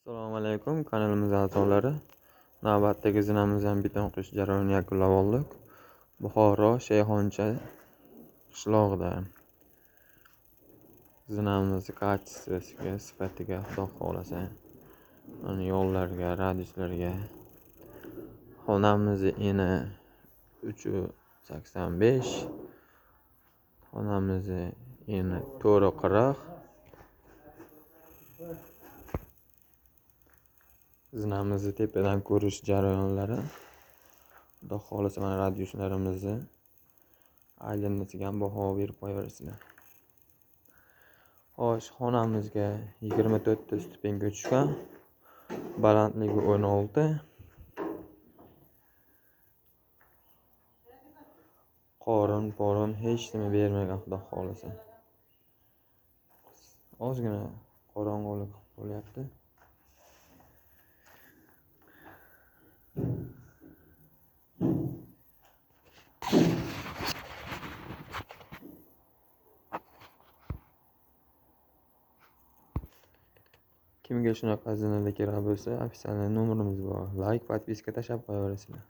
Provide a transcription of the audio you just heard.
Assalomu alaykum kanalimiz a'zolari. Navbatdagi zinamizni ham beton quyish jarayonini yakunlab oldik. Buxoro Shayxoncha qishlog'ida zinamizni kачествосiga, sifatiga Xudo xohlasa mana yo'llarga, radiuslarga xonamizni eni 385, xonamizni eni 440. Zinamizni tepadan ko'rish jarayonlari. Xudo xohlasa mana radiuslarimizni aylanasiga ham baho berib qo'yaverasizlar. Xo'sh, xonamizga 24 ta stupenka tushgan. Balandligi 16. Qorin hech nima bermagan Xudo xohlasa. Ozgina qorong'ulik bo'lyapti. Kimga shunaqa zinalar kerak bo'lsa, ofitsial nomerimiz bor. Like, podpiska tashlab qo'yaverasizlar.